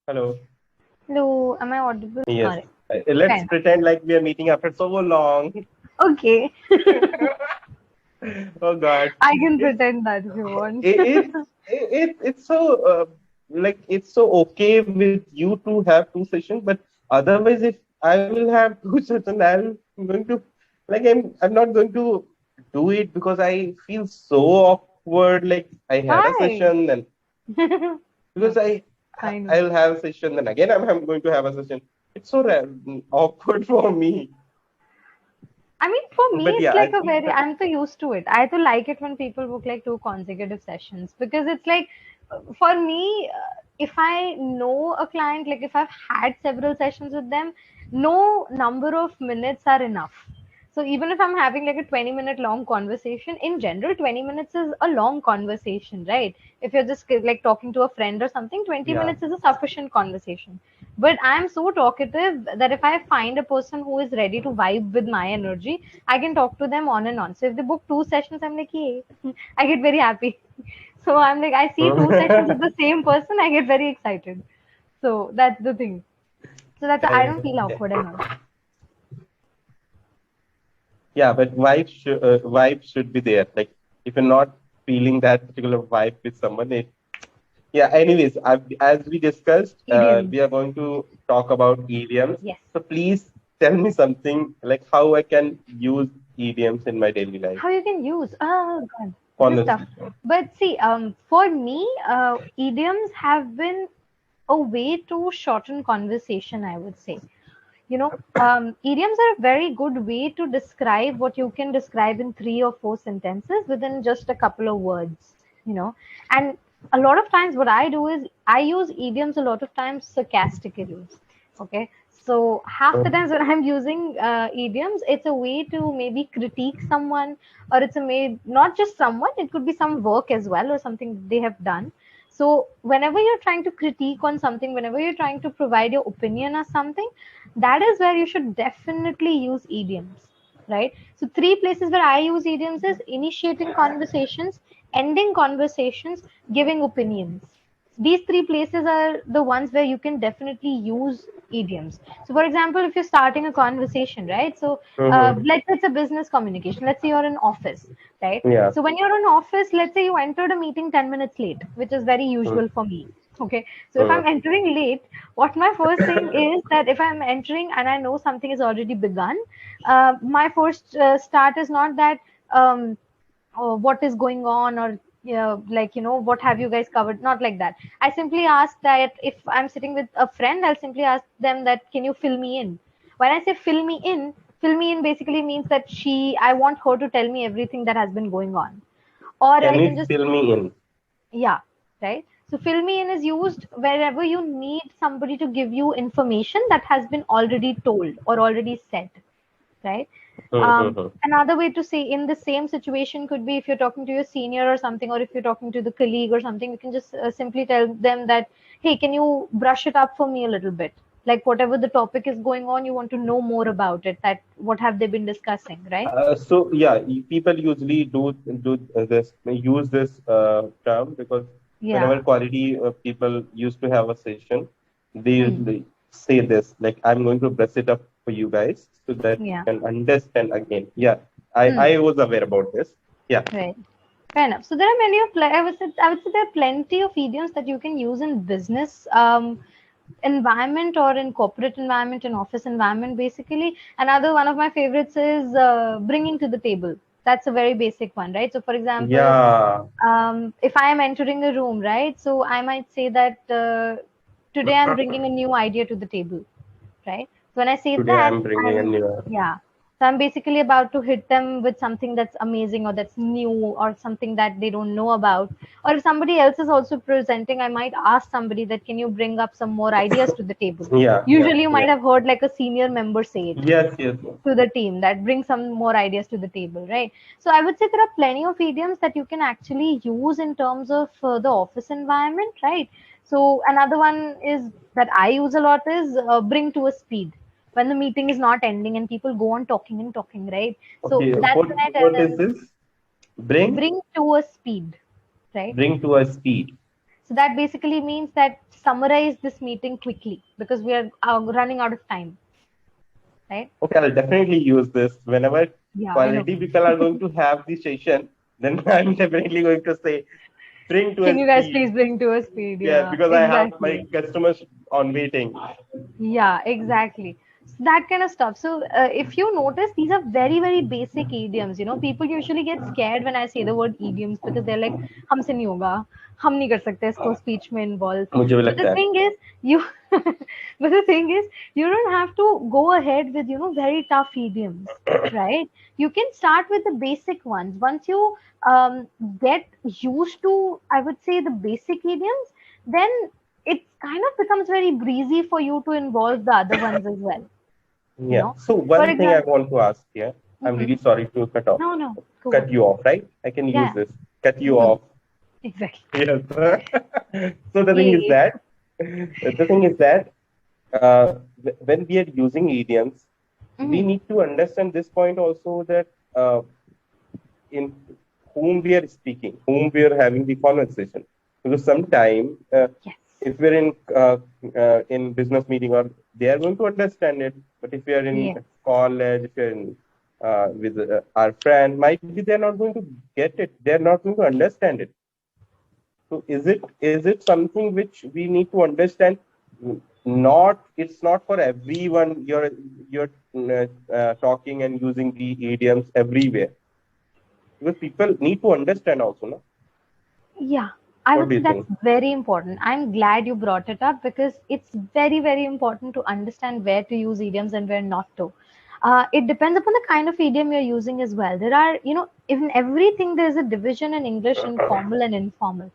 Hello. Hello, am I audible? Yes. Alright, fair Let's enough. pretend like we are meeting after so long. Okay, Oh God. I can It's pretend that if you want. it's so like it's so okay with you to have two sessions, but otherwise, if I will have two sessions, I'm going to I'm not going to do it because I feel so awkward. Like I had a Why? session and because No, I know. I'll have a session, then again I'm going to have a session. It's so awkward for me. I mean, for me, But it's yeah, I like a think very, I'm so used to it. I do like it when people book like two consecutive sessions because it's like, for me, if I know a client, like if I've had several sessions with them, no number of minutes are enough. So even if I'm having like a 20-minute long conversation, in general, 20 minutes is a long conversation, right? If you're just like talking to a friend or something, 20 yeah. minutes is a sufficient conversation. But I'm so talkative that if I find a person who is ready to vibe with my energy, I can talk to them on and on. So if they book two sessions, I'm like, yay, I get very happy. So I'm like, I see two sessions with the same person, I get very excited. So that's the thing. So that's I don't feel Yeah, awkward and all. yeah, but vibe should be there. Like if you're not feeling that particular vibe with someone, yeah. Anyways, as we discussed, Idioms. we are going to talk about idioms. Yes. So please tell me something like how I can use idioms in my daily life. How you can use? Oh God, this is tough. Conversation. But see, for me, idioms have been a way to shorten conversation, I would say. Idioms are a very good way to describe what you can describe in three or four sentences within just a couple of words, you know. And a lot of times, what I do is I use idioms a lot of times sarcastically. Okay. So half the times when I'm using idioms, it's a way to maybe critique someone, or it's a may not just someone, it could be some work as well or something they have done. So whenever you're trying to critique on something, whenever you're trying to provide your opinion or something, that is where you should definitely use idioms, right? So three places where I use idioms is initiating conversations, ending conversations, giving opinions. These three places are the ones where you can definitely use idioms. So for example, if you're starting a conversation, right? So Mm-hmm. let's say it's a business communication. Let's say you're in office, right? Yeah. So when you're in office, let's say you entered a meeting 10 minutes late, which is very usual for me. Okay. So if I'm entering late, what my first thing is that if I'm entering and I know something is already begun, my first start is not that what is going on, or what have you guys covered, not like that. I simply ask that if I'm sitting with a friend, I'll simply ask them that can you fill me in. When I say fill me in basically means that I want her to tell me everything that has been going on, or Can I you can just, fill me in? yeah, right. So fill me in is used wherever you need somebody to give you information that has been already told or already said, right? Mm-hmm. Another way to say in the same situation could be if you're talking to your senior or something, or if you're talking to the colleague or something, you can just simply tell them that, hey, can you brush it up for me a little bit? Like whatever the topic is going on, you want to know more about it. That what have they been discussing, right? So yeah, people usually do this use this term because whenever Yeah. quality people used to have a session, they Hmm. usually say this like I'm going to brush it up for you guys so that you Yeah. can understand again. Yeah, I Hmm. was aware about this. Yeah, Right. Fair enough. So there are many of I would say there are plenty of idioms that you can use in business environment, or in corporate environment, in office environment. Basically, another one of my favorites is bringing to the table. That's a very basic one, right? So, for example, yeah. if I am entering a room, right? So I might say that today I'm bringing a new idea to the table, right? So when I say Today that, I'm bringing a I'm new. yeah. So I'm basically about to hit them with something that's amazing, or that's new, or something that they don't know about. Or if somebody else is also presenting, I might ask somebody that can you bring up some more ideas to the table. Yeah, Usually you yeah. might have heard like a senior member say it Yes, yes, yes. to the team, that brings some more ideas to the table, right? So I would say there are plenty of idioms that you can actually use in terms of the office environment, right? So another one is that I use a lot is bring to a speed. When the meeting is not ending and people go on talking and talking, right? So Okay, that's when I tell what is them this? Bring bring to a speed, right? bring to a speed. So that basically means that summarize this meeting quickly because we are running out of time, right? Okay, I'll definitely use this whenever Yeah, I know. quality people are going to have the session. Then I'm definitely going to say, bring to Can a you guys speed. please bring to a speed? Yeah, Yeah, because I have my exactly. customers on waiting. Yeah, exactly. So that kind of stuff. So if you notice, these are very, very basic idioms. You know, people usually get scared when I say the word idioms because they're like, हमसे नहीं होगा, हम नहीं कर सकते इसको speech में involve. मुझे भी But the लगता है. thing is, you, but the thing is, you don't have to go ahead with very tough idioms, right? You can start with the basic ones. Once you get used to, I would say, the basic idioms, then it kind of becomes very breezy for you to involve the other ones as well. You Yeah. know, So for one thing I example, want to ask here, I'm hmm really sorry to no, no, go cut on. you off, right? I can use Yeah, this. Cut you hmm off. exactly. Yes. So the Yeah, thing is yeah, that the thing is that when we are using idioms, we hmm need to understand this point also that in whom we are speaking, whom we are having the conversation. Because sometime, yes, if we're in business meeting, or they are going to understand it, but if we are in yes, college, if you're in with our friend, might be they're not going to get it. They're not going to understand it. So is it something which we need to understand? Not it's not for everyone. You're talking and using the idioms everywhere because people need to understand also. No? yeah. I What would do say you that's think? very important. I'm glad you brought it up because it's very, very important to understand where to use idioms and where not to. It depends upon the kind of idiom you're using as well. There are, in everything, there's a division in English in formal and informal.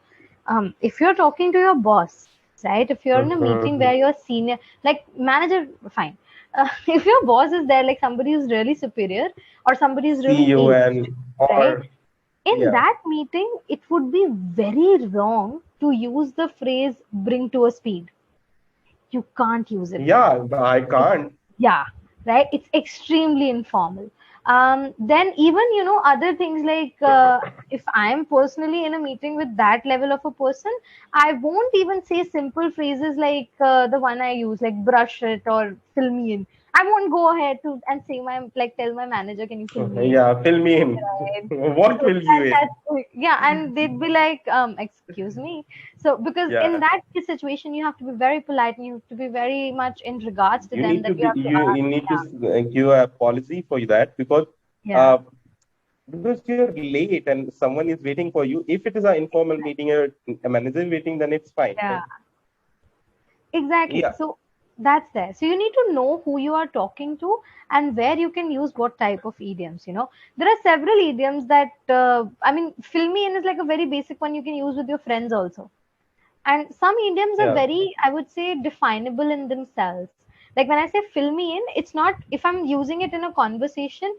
If you're talking to your boss, right? If you're in a meeting Mhm. where you're senior, like manager, fine. If your boss is there, like somebody who's really superior or somebody who's really CEO aged, and right? or In yeah, that meeting, it would be very wrong to use the phrase bring to a speed. You can't use it there. yeah, I It's, can't. yeah, right? It's extremely informal. Then even, other things like if I'm personally in a meeting with that level of a person, I won't even say simple phrases like the one I use, like brush it or fill me in. I won't go ahead to and say tell my manager, can you fill me in? Yeah, fill me in. Right. What So will you in? yeah, and they'd be like, excuse me. So because in Yeah, that situation, you have to be very polite and you have to be very much in regards to you them need to that you be have to you ask. need to Yeah, give a policy for that yeah, uh, because you're late and someone is waiting for you. If it is an informal meeting or a manager is waiting, then it's fine. yeah, But exactly. yeah, So that's there. So you need to know who you are talking to and where you can use what type of idioms. There are several idioms that fill me in is like a very basic one you can use with your friends also. And some idioms are yeah, very, I would say, definable in themselves. Like when I say fill me in, it's not if I'm using it in a conversation,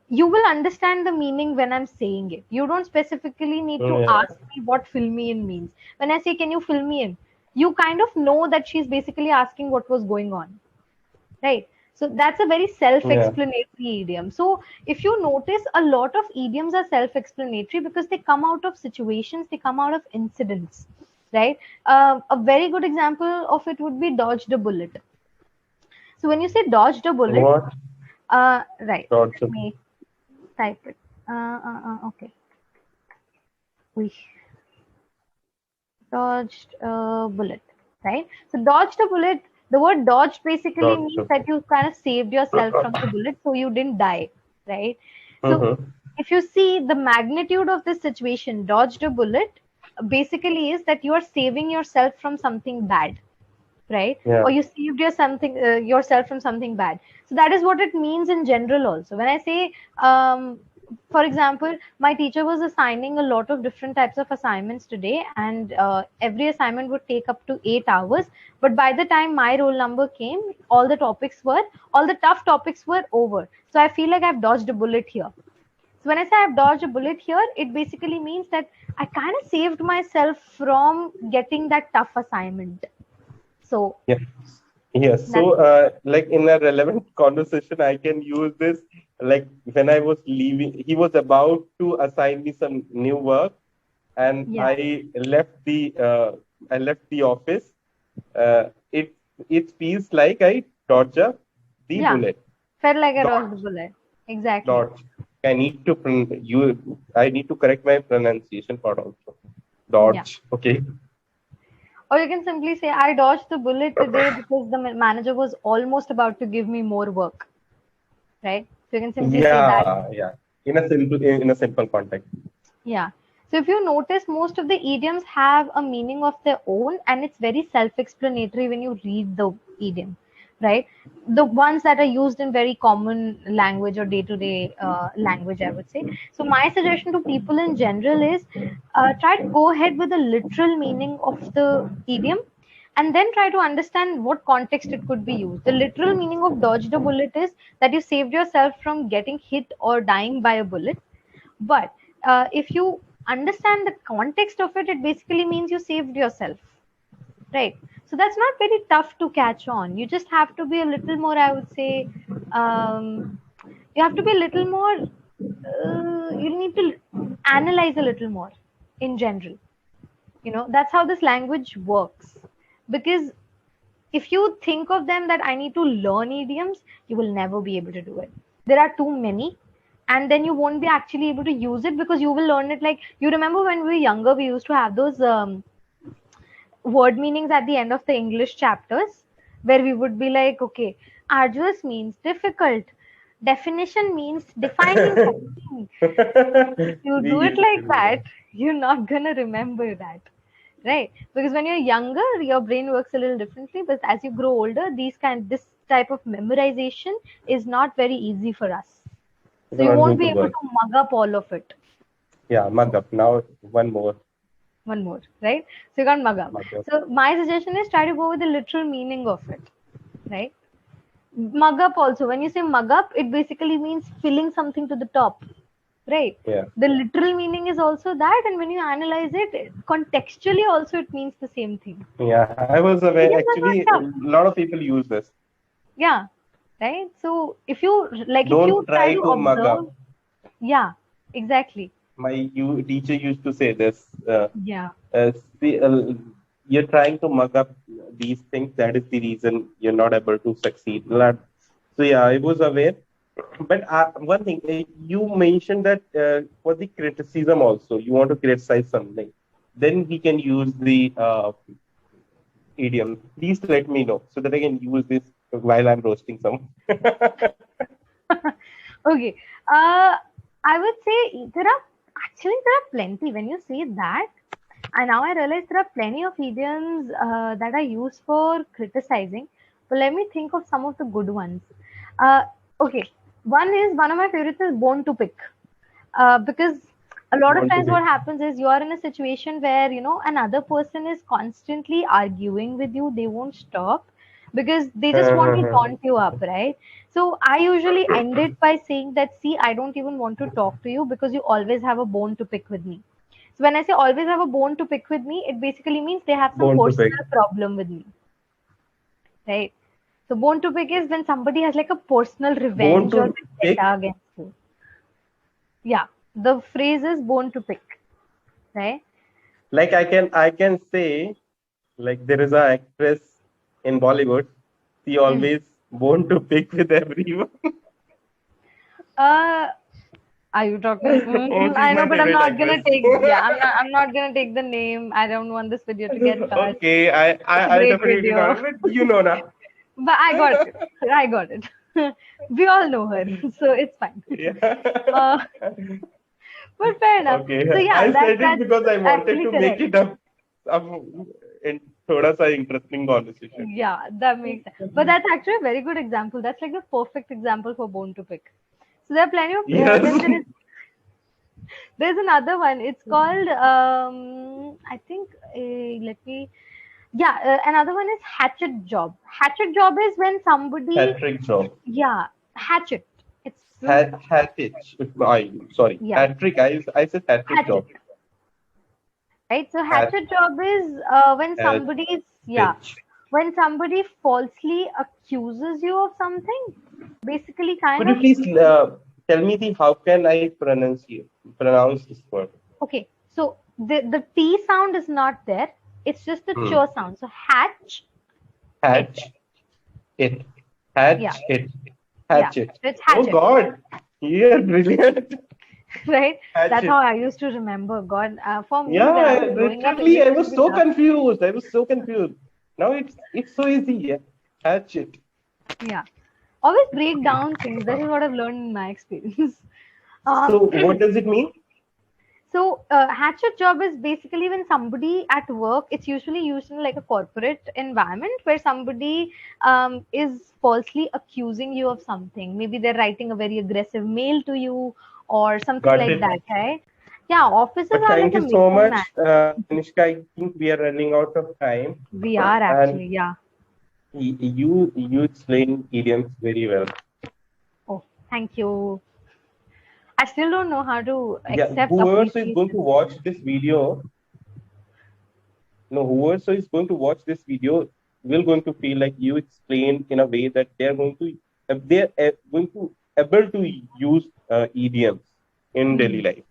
you will understand the meaning when I'm saying it. You don't specifically need to yeah, ask me what fill me in means. When I say, can you fill me in? You kind of know that she's basically asking what was going on, right? So that's a very yeah. self-explanatory idiom. So if you notice, a lot of idioms are self-explanatory because they come out of situations, they come out of incidents, right? A very good example of it would be dodged a bullet. So when you say dodged a bullet, What? right? Thoughts Let of- me type it. Okay. We dodged a bullet, right? So dodged a bullet. The word dodged basically thoughts means of- that you kind of saved yourself from the bullet, so you didn't die, right? So Mhm. if you see the magnitude of this situation, dodged a bullet, basically is that you are saving yourself from something bad, right? Yeah. Or you saved yourself from something bad. So that is what it means in general also. When I say, for example, my teacher was assigning a lot of different types of assignments today, and every assignment would take up to 8 hours. But by the time my roll number came, all the tough topics were over. So I feel like I've dodged a bullet here. So when I say I've dodged a bullet here, it basically means that I kind of saved myself from getting that tough assignment. So Yeah. Yes. that's So, like in a relevant conversation, I can use this. Like when I was leaving, he was about to assign me some new work, and yeah. I left the I left the office. It feels like I dodge the Yeah. bullet. Felt like I dodged the Dodge, bullet. Exactly. dodge. I need to I need to correct my pronunciation part also. Yeah. Dodge. Okay. Or you can simply say, I dodged the bullet today because the manager was almost about to give me more work. Right? So you can simply say that. Yeah, yeah. In a simple context. Yeah. So if you notice, most of the idioms have a meaning of their own, and it's very self-explanatory when you read the idiom, right? The ones that are used in very common language or day-to-day language, I would say. So my suggestion to people in general is try to go ahead with the literal meaning of the idiom, and then try to understand what context it could be used. The literal meaning of dodged a bullet is that you saved yourself from getting hit or dying by a bullet, but if you understand the context of it, it basically means you saved yourself, right? So that's not very tough to catch on. You just have to be a little more, I would say, um, you have to be a little more, you need to analyze a little more in general. That's how this language works. Because if you think of them that I need to learn idioms, you will never be able to do it. There are too many, and then you won't be actually able to use it because you will learn it like you remember when we were younger, we used to have those word meanings at the end of the English chapters where we would be like, okay, arduous means difficult, definition means defining something. If you We do it used to like do that. that, you're not gonna remember that. Right? Because when you're younger, your brain works a little differently. But as you grow older, this type of memorization is not very easy for us. It's So you not won't going be to able work. to mug up all of it. Yeah, mug up. Now one more One more, right? So you can't mug up. mug up. So my suggestion is try to go with the literal meaning of it, right? Mug up also. When you say mug up, it basically means filling something to the top, right? Yeah. The literal meaning is also that, and when you analyze it contextually, also it means the same thing. Yeah, I was aware. Idioms are Actually, not a tough. lot of people use this. Yeah, right. So if you Don't try try to to mug up. observe, yeah, exactly. Teacher used to say this. Yeah. See, you're trying to mug up these things. That is the reason you're not able to succeed. So yeah, I was aware. But one thing you mentioned that for the criticism also, you want to criticize something, then we can use the idiom. Please let me know so that I can use this while I'm roasting someone. Okay. Uh, I would say there are plenty. When you say that, and now I realize there are plenty of idioms that are used for criticizing. But let me think of some of the good ones. Uh, okay, one of my favorites is bone to pick, because a lot of Want to times be. what happens is you are in a situation where another person is constantly arguing with you. They won't stop because they just want to taunt you up, right? So I usually end it by saying that, see, I don't even want to talk to you because you always have a bone to pick with me. So when I say always have a bone to pick with me, it basically means they have some Want to pick. personal problem with me, right? So bone to pick is when somebody has like a personal Want revenge or to pick. vendetta against you. Yeah, the phrase is bone to pick, right? Like I can say, like there is a actress in Bollywood. She Hmm. always want to pick with everyone. Uh, are you talking? Oh, she's I my know, but I'm favorite not gonna actress. take. Yeah, I'm not gonna take the name. I don't want this video to get cut. Okay, It's a I great definitely video, not. But you know now. but I got it. I got it. We all know her, so it's fine. Yeah. Uh, but fair enough. So Okay, yeah, I that's said it that's because I wanted actually to make correct. it a in thoda sa interesting conversation. Yeah, that makes sense. But that's actually a very good example. That's like the perfect example for bone to pick. So there are plenty of. Then Yes. there's another one. It's called I think. Let me. Yeah, another one is hatchet job. Hatchet job is when somebody. Hat-trick job. Yeah, hatchet. It's Hat-trick. I sorry. yeah, Hat-trick. I said hat-trick hatchet. job. Right. So hatchet job is when somebody's yeah, Hat-pitch. when somebody falsely accuses you of something, basically kind Could you of. please tell me the how can I pronounce this word? Okay, so the T sound is not there. It's just the ch Hmm. sound. So hatch it. Hatch it. Yeah, Hatch it. yeah. Hatch it. So it's Oh hatch it, God, you're brilliant. right? Hatch That's it. how I used to remember. God, for me, when I Yeah, was growing up, it literally, I used to was be so tough. confused. I was so confused. Now it's so easy. Yeah. Hatch it. Yeah. Always break down things. That is what I've learned in my experience. So Um, what does it mean? so, hatchet job is basically when somebody at work, it's usually used in like a corporate environment where somebody is falsely accusing you of something. Maybe they're writing a very aggressive mail to you or something Got like it. that, right? Yeah, offices But are like thank a you so mixing much, match. Tanishka. I think we are running out of time, We are and actually, yeah. you explain idioms very well. Oh, thank you. I still don't know how to Yeah, accept whoever is going to appreciation. watch this video, no, whoever is going to watch this video will going to feel like you explain in a way that they're going to able to use idioms in daily Hmm. life.